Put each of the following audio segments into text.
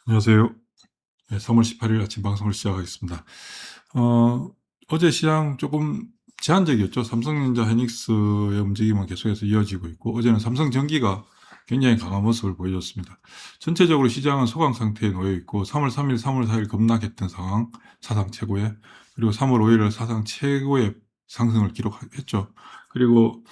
안녕하세요. 네, 3월 18일 아침 방송을 시작하겠습니다. 어제 시장 조금 제한적이었죠. 삼성전자, 하이닉스의 움직임은 계속해서 이어지고 있고, 어제는 삼성전기가 굉장히 강한 모습을 보여줬습니다. 전체적으로 시장은 소강 상태에 놓여 있고, 3월 3일, 3월 4일 급락했던 상황, 사상 최고의, 그리고 3월 5일을 사상 최고의 상승을 기록했죠. 그리고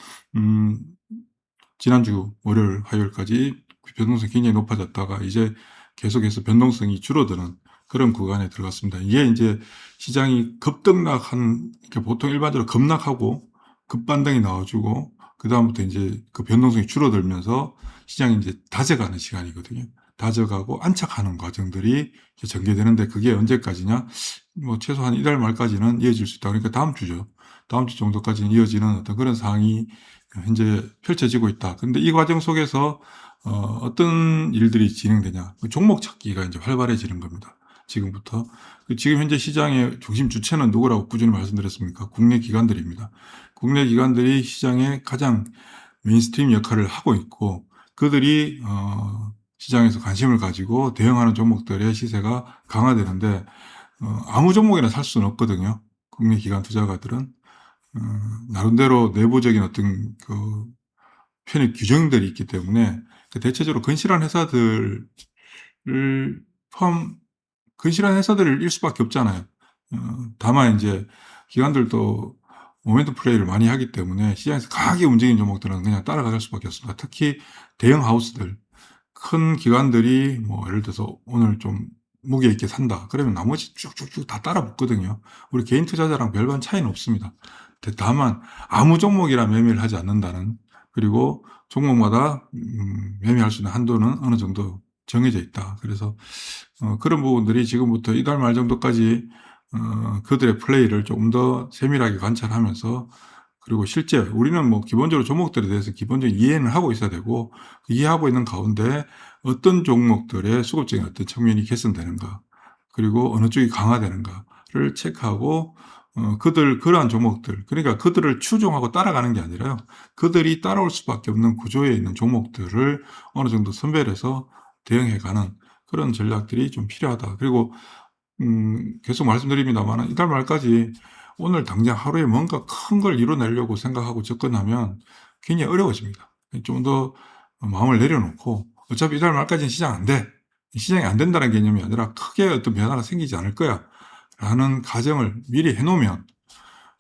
지난주 월요일, 화요일까지 변동성이 굉장히 높아졌다가 이제 계속해서 변동성이 줄어드는 그런 구간에 들어갔습니다. 이게 이제 시장이 급등락한, 보통 일반적으로 급락하고 급반등이 나와주고, 그다음부터 이제 그 변동성이 줄어들면서 시장이 이제 다져가는 시간이거든요. 다져가고 안착하는 과정들이 전개되는데, 그게 언제까지냐? 뭐 최소한 이달 말까지는 이어질 수 있다. 그러니까 다음 주죠. 다음 주 정도까지는 이어지는 어떤 그런 상황이 현재 펼쳐지고 있다. 근데 이 과정 속에서 어떤 일들이 진행되냐? 종목 찾기가 이제 활발해지는 겁니다. 지금부터. 지금 현재 시장의 중심 주체는 누구라고 꾸준히 말씀드렸습니까? 국내 기관들입니다. 국내 기관들이 시장의 가장 메인스트림 역할을 하고 있고, 그들이 시장에서 관심을 가지고 대응하는 종목들의 시세가 강화되는데, 아무 종목이나 살 수는 없거든요. 국내 기관 투자가들은. 나름대로 내부적인 어떤 그 편입 규정들이 있기 때문에, 대체적으로 근실한 회사들을 포함, 근실한 회사들을 일 수밖에 없잖아요. 다만 이제 기관들도 모멘텀 플레이를 많이 하기 때문에 시장에서 강하게 움직이는 종목들은 그냥 따라갈 수밖에 없습니다. 특히 대형 하우스들, 큰 기관들이 뭐 예를 들어서 오늘 좀 무게 있게 산다. 그러면 나머지 쭉쭉쭉 다 따라 붙거든요. 우리 개인 투자자랑 별반 차이는 없습니다. 다만 아무 종목이라 매매를 하지 않는다는, 그리고 종목마다 매매할 수 있는 한도는 어느 정도 정해져 있다. 그래서 그런 부분들이 지금부터 이달 말 정도까지 그들의 플레이를 조금 더 세밀하게 관찰하면서, 그리고 실제 우리는 뭐 기본적으로 종목들에 대해서 기본적인 이해는 하고 있어야 되고, 그 이해하고 있는 가운데 어떤 종목들의 수급적인 어떤 측면이 개선되는가, 그리고 어느 쪽이 강화되는가를 체크하고, 그러한 종목들, 그러니까 그들을 추종하고 따라가는 게 아니라요, 그들이 따라올 수밖에 없는 구조에 있는 종목들을 어느 정도 선별해서 대응해가는 그런 전략들이 좀 필요하다. 그리고 계속 말씀드립니다만, 이달 말까지 오늘 당장 하루에 뭔가 큰 걸 이뤄내려고 생각하고 접근하면 굉장히 어려워집니다. 좀 더 마음을 내려놓고, 어차피 이달 말까지는 시장 안 돼. 시장이 안 된다는 개념이 아니라 크게 어떤 변화가 생기지 않을 거야. 라는 가정을 미리 해놓으면,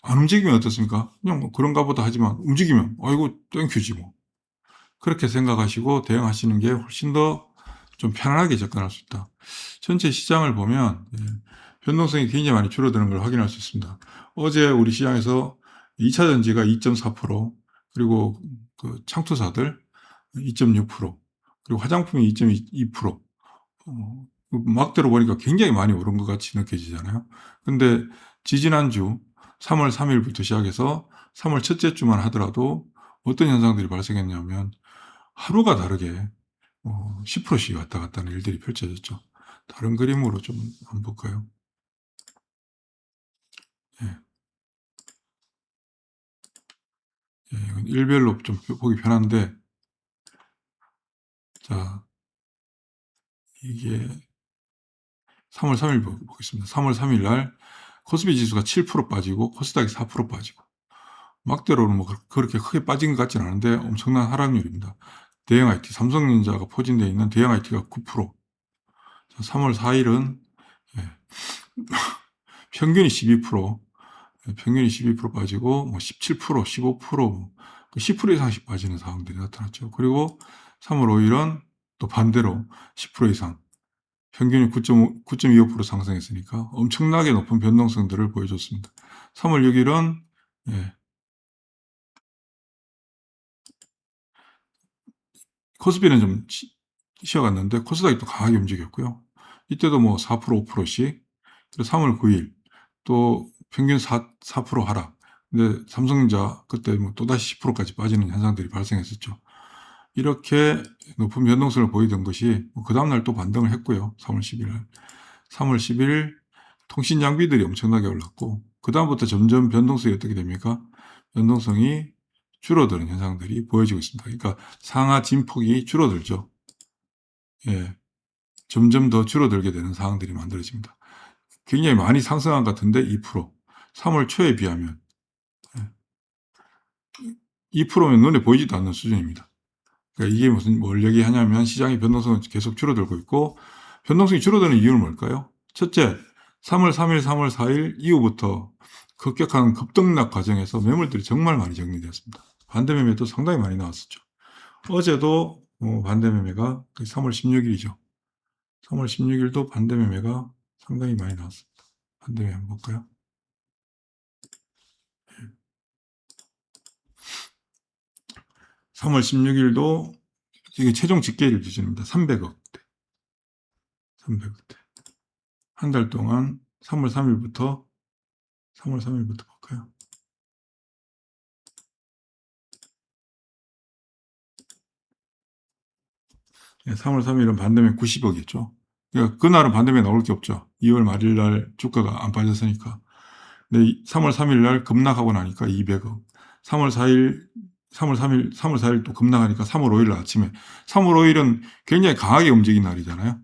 안 움직이면 어떻습니까? 그냥 뭐 그런가 보다 하지만 움직이면, 아이고, 땡큐지 뭐. 그렇게 생각하시고 대응하시는 게 훨씬 더 좀 편안하게 접근할 수 있다. 전체 시장을 보면 변동성이 굉장히 많이 줄어드는 걸 확인할 수 있습니다. 어제 우리 시장에서 2차 전지가 2.4%, 그리고 그 창투사들 2.6%, 그리고 화장품이 2.2%, 막대로 보니까 굉장히 많이 오른 것 같이 느껴지잖아요. 근데 지지난주 3월 3일부터 시작해서 3월 첫째 주만 하더라도 어떤 현상들이 발생했냐면, 하루가 다르게 10%씩 왔다 갔다 하는 일들이 펼쳐졌죠. 다른 그림으로 좀 한번 볼까요? 예. 예, 이건 일별로 좀 보기 편한데, 자, 이게 3월 3일 보겠습니다. 3월 3일 날 코스피 지수가 7% 빠지고 코스닥이 4% 빠지고, 막대로는 뭐 그렇게 크게 빠진 것 같지는 않은데 엄청난 하락률입니다. 대형 IT, 삼성전자가 포진되어 있는 대형 IT가 9%. 3월 4일은 평균이 12%, 평균이 12% 빠지고, 뭐 17%, 15%, 10% 이상씩 빠지는 상황들이 나타났죠. 그리고 3월 5일은 또 반대로 10% 이상, 평균이 9.25% 상승했으니까 엄청나게 높은 변동성들을 보여줬습니다. 3월 6일은 코스피는 좀 쉬어갔는데 코스닥이 또 강하게 움직였고요. 이때도 뭐 4%, 5%씩. 그리고 3월 9일 또 평균 4% 하락. 근데 삼성전자 그때 뭐 또다시 10%까지 빠지는 현상들이 발생했었죠. 이렇게 높은 변동성을 보이던 것이 그 다음날 또 반등을 했고요. 3월 10일 날. 3월 11일 통신 장비들이 엄청나게 올랐고, 그 다음부터 점점 변동성이 어떻게 됩니까? 변동성이 줄어드는 현상들이 보여지고 있습니다. 그러니까 상하 진폭이 줄어들죠. 예. 점점 더 줄어들게 되는 상황들이 만들어집니다. 굉장히 많이 상승한 것 같은데 2%, 3월 초에 비하면 2%면 눈에 보이지도 않는 수준입니다. 그러니까 이게 뭘 얘기하냐면 시장의 변동성은 계속 줄어들고 있고, 변동성이 줄어드는 이유는 뭘까요? 첫째, 3월 3일, 3월 4일 이후부터 급격한 급등락 과정에서 매물들이 정말 많이 정리되었습니다. 반대 매매도 상당히 많이 나왔었죠. 어제도 반대 매매가 3월 16일이죠. 3월 16일도 반대 매매가 상당히 많이 나왔습니다. 반대 매매 한번 볼까요? 3월 16일도 이게 최종 집계일 기준입니다. 300억대. 300억대. 한 달 동안 3월 3일부터 볼까요? 네, 3월 3일은 반대면 90억이었죠. 그러니까 그날은 반대면 나올 게 없죠. 2월 말일 날 주가가 안 빠졌으니까. 근데 3월 3일 날 급락하고 나니까 200억. 3월 4일, 3월 4일 또 급락하니까 3월 5일 날 아침에. 3월 5일은 굉장히 강하게 움직인 날이잖아요.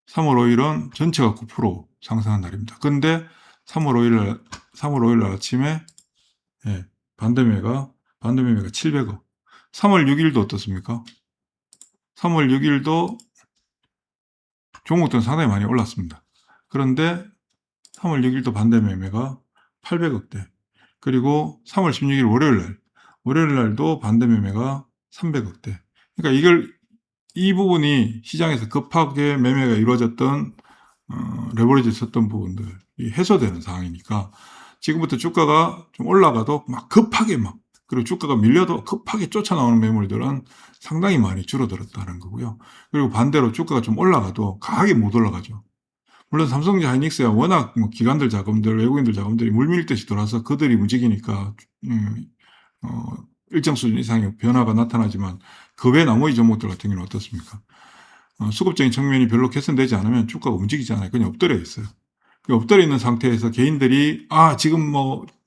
3월 5일은 전체가 9% 상승한 날입니다. 근데 3월 5일 날 아침에 반대매매가 700억. 3월 6일도 어떻습니까? 3월 6일도 종목들은 상당히 많이 올랐습니다. 그런데 3월 6일도 반대 매매가 800억대. 그리고 3월 16일 월요일 날도 반대 매매가 300억대. 그러니까 이 부분이 시장에서 급하게 매매가 이루어졌던 레버리지 썼던 부분들이 해소되는 상황이니까 지금부터 주가가 좀 올라가도 막 급하게 그리고 주가가 밀려도 급하게 쫓아나오는 매물들은 상당히 많이 줄어들었다는 거고요. 그리고 반대로 주가가 좀 올라가도 강하게 못 올라가죠. 물론 삼성전자 하이닉스야 워낙 기관들 자금들, 외국인들 자금들이 물밀듯이 돌아서 그들이 움직이니까 일정 수준 이상의 변화가 나타나지만 그 외 나머지 종목들 같은 경우는 어떻습니까? 수급적인 측면이 별로 개선되지 않으면 주가가 움직이지 않아요. 그냥 엎드려 있어요. 엎드려 있는 상태에서 개인들이 지금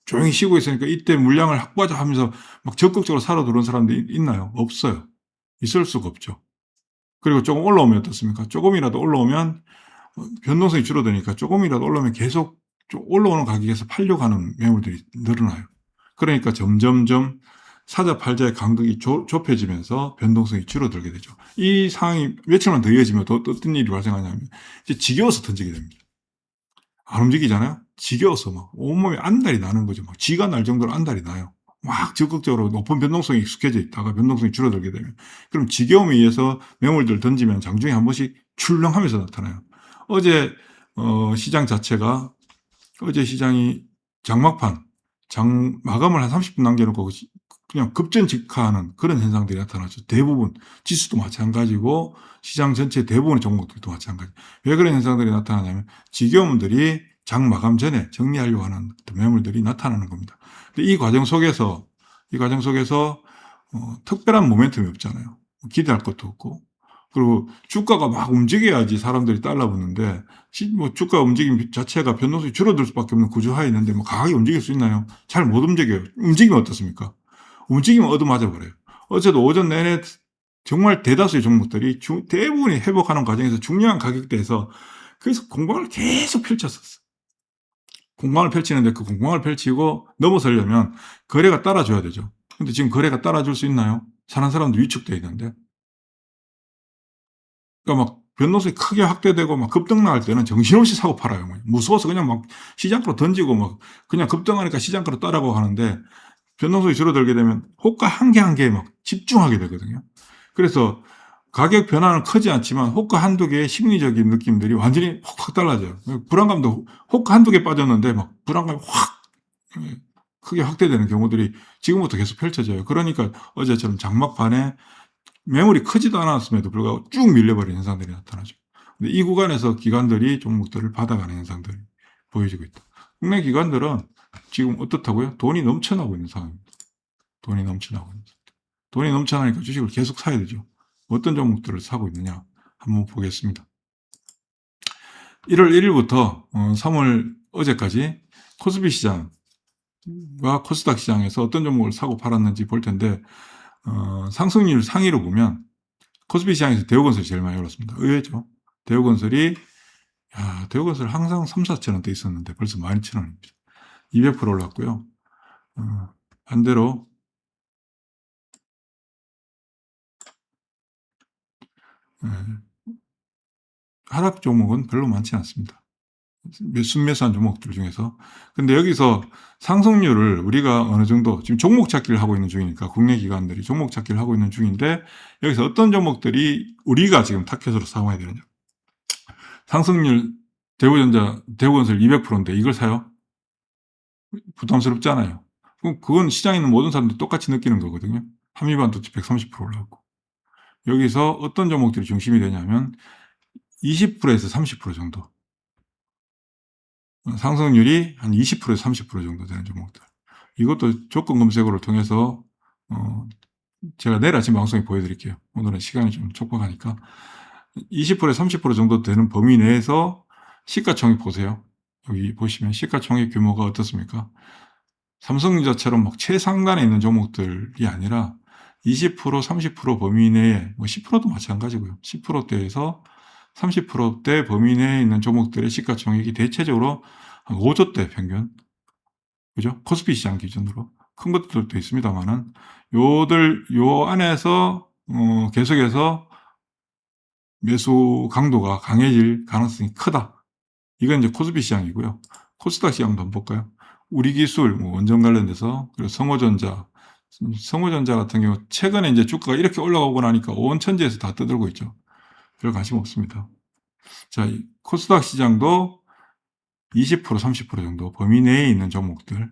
조용히 쉬고 있으니까 이때 물량을 확보하자 하면서 막 적극적으로 사러 들어온 사람들이 있나요? 없어요. 있을 수가 없죠. 그리고 조금 올라오면 어떻습니까? 조금이라도 올라오면 변동성이 줄어드니까 조금이라도 올라오면 계속 올라오는 가격에서 팔려고 하는 매물들이 늘어나요. 그러니까 점점점 사자 팔자의 간극이 좁혀지면서 변동성이 줄어들게 되죠. 이 상황이 며칠만 더 이어지면 또 어떤 일이 발생하냐면 이제 지겨워서 던지게 됩니다. 안 움직이잖아요. 지겨워서 온몸에 안달이 나는 거죠. 쥐가 날 정도로 안달이 나요. 적극적으로 높은 변동성이 익숙해져 있다가 변동성이 줄어들게 되면 그럼 지겨움에 의해서 매물들 던지면 장중에 한 번씩 출렁하면서 나타나요. 어제 시장 자체가 어제 시장이 장막판 마감을 한 30분 남겨놓고 그냥 급전직하하는 그런 현상들이 나타나죠. 대부분 지수도 마찬가지고 시장 전체 대부분의 종목들도 마찬가지. 왜 그런 현상들이 나타나냐면 지겨움들이 장 마감 전에 정리하려고 하는 매물들이 나타나는 겁니다. 근데 이 과정 속에서 특별한 모멘텀이 없잖아요. 기대할 것도 없고. 그리고 주가가 막 움직여야지 사람들이 따라붙는데 주가 움직임 자체가 변동성이 줄어들 수밖에 없는 구조하에 있는데 강하게 움직일 수 있나요? 잘 못 움직여요. 움직이면 어떻습니까? 움직이면 얻어맞아 버려요. 어제도 오전 내내 정말 대다수의 종목들이 대부분이 회복하는 과정에서 중요한 가격대에서 그래서 공방을 계속 펼쳤었어. 공방을 펼치는데 그 공방을 펼치고 넘어서려면 거래가 따라줘야 되죠. 근데 지금 거래가 따라줄 수 있나요? 사는 사람도 위축되어 있는데. 그러니까 변동성이 크게 확대되고 급등 나갈 때는 정신없이 사고 팔아요. 무서워서 그냥 시장가로 던지고 그냥 급등하니까 시장가로 따라가고 하는데 변동성이 줄어들게 되면 호가 한 개 한 개에 집중하게 되거든요. 그래서 가격 변화는 크지 않지만 호가 한두 개의 심리적인 느낌들이 완전히 확 달라져요. 불안감도 호가 한두 개 빠졌는데 불안감이 확 크게 확대되는 경우들이 지금부터 계속 펼쳐져요. 그러니까 어제처럼 장막판에 매물이 크지도 않았음에도 불구하고 쭉 밀려버리는 현상들이 나타나죠. 근데 이 구간에서 기관들이 종목들을 받아가는 현상들이 보여지고 있다. 국내 기관들은 지금 어떻다고요? 돈이 넘쳐나고 있는 상황입니다. 돈이 넘쳐나니까 주식을 계속 사야 되죠. 어떤 종목들을 사고 있느냐 한번 보겠습니다. 1월 1일부터 3월 어제까지 코스피 시장과 코스닥 시장에서 어떤 종목을 사고 팔았는지 볼 텐데 상승률 상위로 보면 코스피 시장에서 대우건설이 제일 많이 올랐습니다. 의외죠. 대우건설이 대우건설 항상 3,4천원대 있었는데 벌써 12,000원입니다. 200% 올랐고요. 반대로 하락 종목은 별로 많지 않습니다. 순매수한 종목들 중에서. 근데 여기서 상승률을 우리가 어느 정도 지금 종목 찾기를 하고 있는 중이니까 국내 기관들이 종목 찾기를 하고 있는 중인데 여기서 어떤 종목들이 우리가 지금 타켓으로 사용해야 되느냐. 상승률 대우건설 200%인데 이걸 사요? 부담스럽잖아요. 그건 시장에 있는 모든 사람들이 똑같이 느끼는 거거든요. 한미반도체 130% 올랐고. 여기서 어떤 종목들이 중심이 되냐면 20%에서 30% 정도. 상승률이 한 20%에서 30% 정도 되는 종목들. 이것도 조건 검색어를 통해서 제가 내일 아침 방송에 보여드릴게요. 오늘은 시간이 좀 촉박하니까 20%에서 30% 정도 되는 범위 내에서 시가총액 보세요. 여기 보시면 시가총액 규모가 어떻습니까? 삼성전자처럼 막 최상단에 있는 종목들이 아니라 20%, 30% 범위 내에, 뭐 10%도 마찬가지고요. 10%대에서 30%대 범위 내에 있는 종목들의 시가총액이 대체적으로 한 5조대 평균. 그죠? 코스피 시장 기준으로. 큰 것들도 있습니다만은, 요 안에서, 계속해서 매수 강도가 강해질 가능성이 크다. 이건 이제 코스피 시장이고요. 코스닥 시장도 한번 볼까요? 우리기술, 원전 관련돼서, 그리고 성호전자 같은 경우 최근에 이제 주가가 이렇게 올라오고 나니까 온 천지에서 다 떠들고 있죠. 별 관심 없습니다. 자, 코스닥 시장도 20%, 30% 정도 범위 내에 있는 종목들,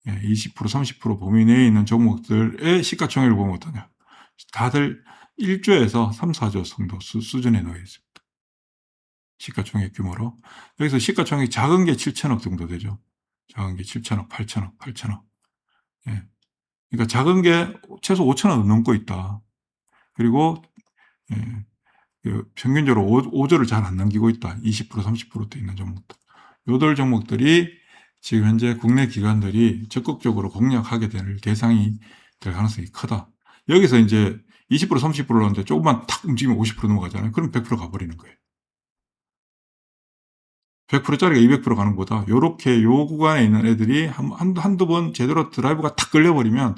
20%, 30% 범위 내에 있는 종목들의 시가총액을 보면 어떠냐. 다들 1조에서 3, 4조 정도 수준에 놓여 있습니다. 시가총액 규모로. 여기서 시가총액이 작은 게 7천억 정도 되죠. 작은 게 7천억, 8천억. 예. 그러니까 작은 게 최소 5천억 넘고 있다. 그리고 평균적으로 5조를 잘 안 넘기고 있다. 20%, 30%대 있는 종목들. 요들 종목들이 지금 현재 국내 기관들이 적극적으로 공략하게 될 대상이 될 가능성이 크다. 여기서 이제 20%, 30%였는데 조금만 탁 움직이면 50% 넘어가잖아요. 그럼 100% 가버리는 거예요. 100%짜리가 200% 가는 것보다 요렇게 요 구간에 있는 애들이 한두 번 제대로 드라이브가 탁 걸려버리면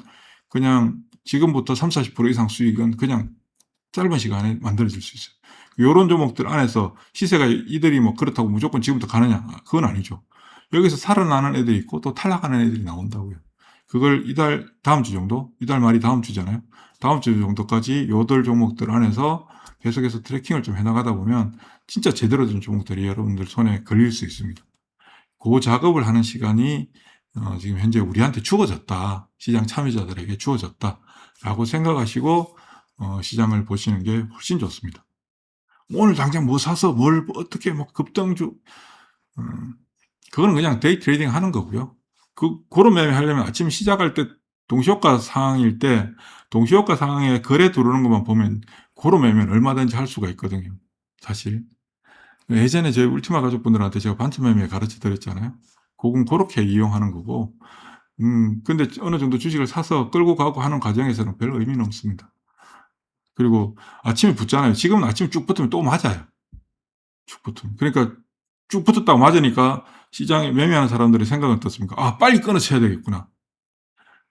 그냥 지금부터 30, 40% 이상 수익은 그냥 짧은 시간에 만들어질 수 있어요. 요런 종목들 안에서 시세가 이들이 뭐 그렇다고 무조건 지금부터 가느냐? 그건 아니죠. 여기서 살아나는 애들이 있고 또 탈락하는 애들이 나온다고요. 그걸 다음 주 정도? 이달 말이 다음 주잖아요. 다음 주 정도까지 요들 종목들 안에서 계속해서 트래킹을 좀 해나가다 보면 진짜 제대로 된 종목들이 여러분들 손에 걸릴 수 있습니다. 그 작업을 하는 시간이 지금 현재 우리한테 주어졌다. 시장 참여자들에게 주어졌다. 라고 생각하시고 시장을 보시는 게 훨씬 좋습니다. 오늘 당장 뭐 사서 뭘 어떻게 뭐 급등주 그거는 그냥 데이 트레이딩 하는 거고요. 그런 매매 하려면 아침 시작할 때 동시효과 상황일 때 동시효과 상황에 거래 들어오는 것만 보면 그런 매매는 얼마든지 할 수가 있거든요. 사실 예전에 저희 울티마 가족분들한테 제가 반트 매매 가르쳐 드렸잖아요. 그건 그렇게 이용하는 거고 근데 어느 정도 주식을 사서 끌고 가고 하는 과정에서는 별 의미는 없습니다. 그리고 아침에 붙잖아요. 지금은 아침에 쭉 붙으면 또 맞아요. 쭉 붙으면. 그러니까 쭉 붙었다고 맞으니까 시장에 매매하는 사람들의 생각은 어떻습니까? 아, 빨리 끊어쳐야 되겠구나.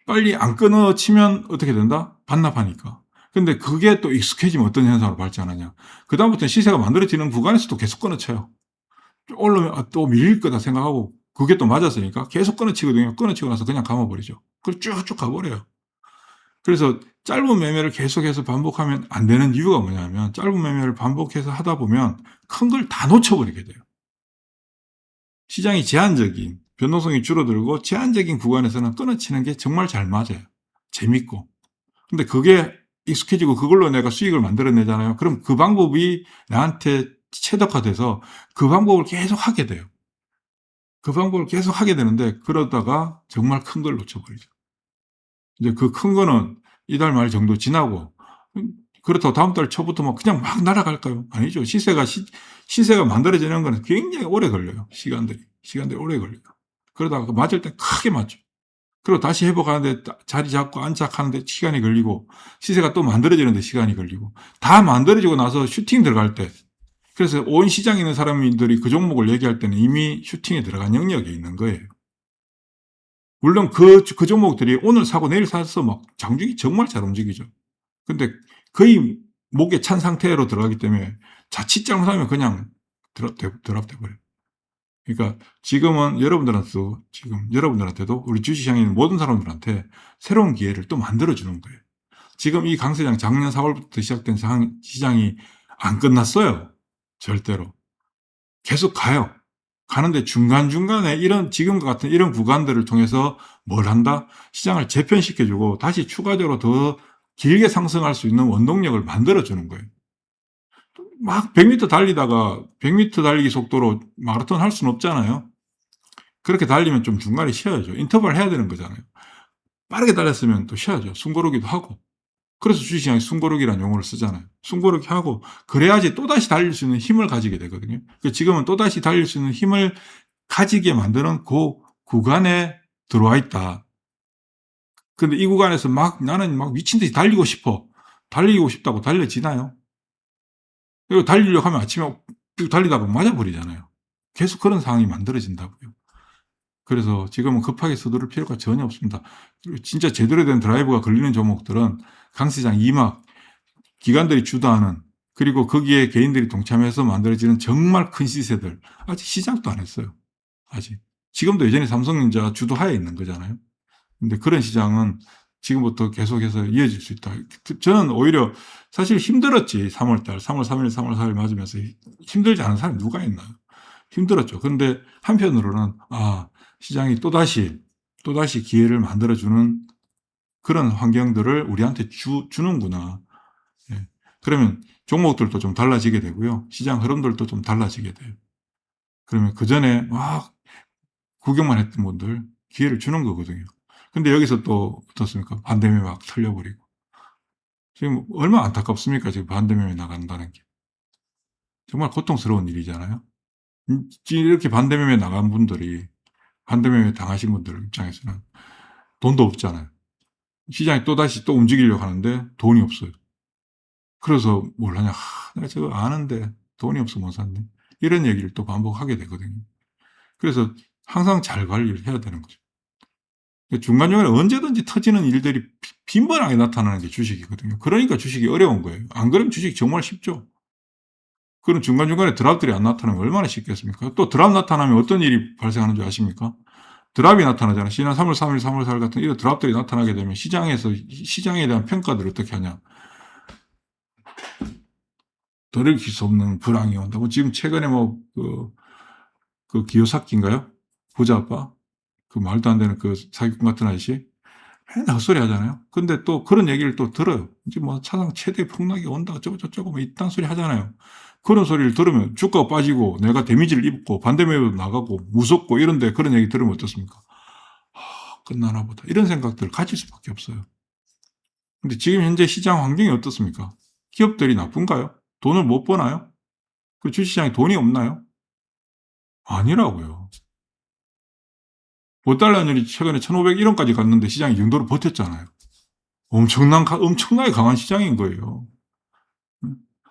빨리 안 끊어치면 어떻게 된다? 반납하니까. 근데 그게 또 익숙해지면 어떤 현상으로 발전하냐. 그다음부터는 시세가 만들어지는 구간에서도 계속 끊어쳐요. 올라오면 또 밀릴 거다 생각하고 그게 또 맞았으니까 계속 끊어치거든요. 끊어치고 나서 그냥 감아버리죠. 그걸 쭉쭉 가버려요. 그래서 짧은 매매를 계속해서 반복하면 안 되는 이유가 뭐냐면 짧은 매매를 반복해서 하다 보면 큰 걸 다 놓쳐버리게 돼요. 시장이 제한적인 변동성이 줄어들고 제한적인 구간에서는 끊어치는 게 정말 잘 맞아요. 재밌고. 근데 그게 익숙해지고 그걸로 내가 수익을 만들어내잖아요. 그럼 그 방법이 나한테 체득화돼서 그 방법을 계속 하게 돼요. 그 방법을 계속 하게 되는데 그러다가 정말 큰 걸 놓쳐버리죠. 이제 그 큰 거는 이달 말 정도 지나고 그렇다고 다음 달 초부터 막 그냥 막 날아갈까요? 아니죠. 시세가 만들어지는 거는 굉장히 오래 걸려요. 시간들이 오래 걸려요. 그러다가 맞을 때 크게 맞죠. 그리고 다시 회복하는데 자리 잡고 안착하는데 시간이 걸리고 시세가 또 만들어지는데 시간이 걸리고 다 만들어지고 나서 슈팅 들어갈 때 그래서 온 시장에 있는 사람들이 그 종목을 얘기할 때는 이미 슈팅에 들어간 영역에 있는 거예요. 물론 그 종목들이 오늘 사고 내일 사서 막 장중이 정말 잘 움직이죠. 근데 거의 목에 찬 상태로 들어가기 때문에 자칫 잘못하면 그냥 드랍돼 버려요. 그러니까 지금은 여러분들한테도 우리 주식시장에 있는 모든 사람들한테 새로운 기회를 또 만들어 주는 거예요. 지금 이 강세장 작년 4월부터 시작된 시장이 안 끝났어요. 절대로. 계속 가요. 가는데 중간중간에 이런 지금과 같은 이런 구간들을 통해서 뭘 한다? 시장을 재편시켜 주고 다시 추가적으로 더 길게 상승할 수 있는 원동력을 만들어 주는 거예요. 막 100m 달리다가 100m 달리기 속도로 마라톤 할 수는 없잖아요. 그렇게 달리면 좀 중간에 쉬어야죠. 인터벌 해야 되는 거잖아요. 빠르게 달렸으면 또 쉬어야죠. 숨고르기도 하고. 그래서 주식시장에 숨고르기라는 용어를 쓰잖아요. 숨고르기 하고 그래야지 또다시 달릴 수 있는 힘을 가지게 되거든요. 지금은 또다시 달릴 수 있는 힘을 가지게 만드는 그 구간에 들어와 있다. 근데 이 구간에서 나는 미친 듯이 달리고 싶어. 달리고 싶다고 달려지나요? 그리고 달리려고 하면 아침에 달리다가 맞아버리잖아요. 계속 그런 상황이 만들어진다고요. 그래서 지금은 급하게 서두를 필요가 전혀 없습니다. 진짜 제대로 된 드라이브가 걸리는 종목들은 강세장 2막, 기관들이 주도하는 그리고 거기에 개인들이 동참해서 만들어지는 정말 큰 시세들 아직 시작도 안 했어요. 아직. 지금도 여전히 삼성전자 주도하에 있는 거잖아요. 근데 그런 시장은 지금부터 계속해서 이어질 수 있다. 저는 오히려 사실 힘들었지. 3월 3일, 3월 4일 맞으면서 힘들지 않은 사람이 누가 있나요? 힘들었죠. 근데 한편으로는 시장이 또다시 기회를 만들어주는 그런 환경들을 우리한테 주는구나. 예. 그러면 종목들도 좀 달라지게 되고요. 시장 흐름들도 좀 달라지게 돼요. 그러면 그 전에 막 구경만 했던 분들 기회를 주는 거거든요. 근데 여기서 또 어떻습니까? 반대매 막 털려버리고. 지금 얼마나 안타깝습니까? 지금 반대매매 나간다는 게. 정말 고통스러운 일이잖아요. 이렇게 반대매매 나간 분들이, 반대매매 당하신 분들 입장에서는 돈도 없잖아요. 시장이 또다시 또 움직이려고 하는데 돈이 없어요. 그래서 뭘 하냐. 내가 저거 아는데 돈이 없어 못 샀네. 이런 얘기를 또 반복하게 되거든요. 그래서 항상 잘 관리를 해야 되는 거죠. 중간중간에 언제든지 터지는 일들이 빈번하게 나타나는 게 주식이거든요. 그러니까 주식이 어려운 거예요. 안 그러면 주식이 정말 쉽죠. 그런 중간중간에 드랍들이 안 나타나면 얼마나 쉽겠습니까? 또 드랍 나타나면 어떤 일이 발생하는 줄 아십니까? 드랍이 나타나잖아요. 지난 3월 3일, 3월 4일 같은 이런 드랍들이 나타나게 되면 시장에 대한 평가들을 어떻게 하냐. 돌이킬 수 없는 불황이 온다고. 지금 최근에 기요사키인가요? 부자 아빠? 그 말도 안 되는 그 사기꾼 같은 아저씨? 맨날 헛소리 하잖아요. 근데 또 그런 얘기를 또 들어요. 이제 차상 최대 폭락이 온다, 어쩌고저쩌고 이딴 소리 하잖아요. 그런 소리를 들으면 주가가 빠지고 내가 데미지를 입고 반대매도 나가고 무섭고 이런데 그런 얘기 들으면 어떻습니까? 끝나나 보다. 이런 생각들을 가질 수밖에 없어요. 근데 지금 현재 시장 환경이 어떻습니까? 기업들이 나쁜가요? 돈을 못 버나요? 그 주식시장에 돈이 없나요? 아니라고요. 5달러율이 최근에 1,501원까지 갔는데 시장이 이 정도로 버텼잖아요. 엄청나게 강한 시장인 거예요.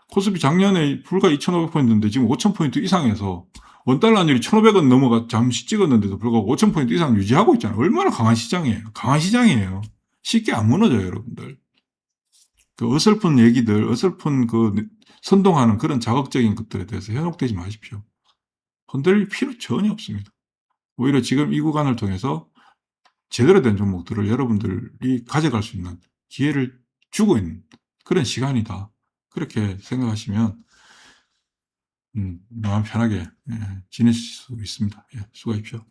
코스피 작년에 불과 2,500포인트인데 지금 5,000포인트 이상에서 원달러율이 1,500원 넘어가 잠시 찍었는데도 불구하고 5,000포인트 이상 유지하고 있잖아요. 얼마나 강한 시장이에요. 강한 시장이에요. 쉽게 안 무너져요, 여러분들. 그 어설픈 얘기들, 어설픈 선동하는 그런 자극적인 것들에 대해서 현혹되지 마십시오. 흔들릴 필요 전혀 없습니다. 오히려 지금 이 구간을 통해서 제대로 된 종목들을 여러분들이 가져갈 수 있는 기회를 주고 있는 그런 시간이다. 그렇게 생각하시면 마음 편하게 지내실 수 있습니다. 수고하십시오.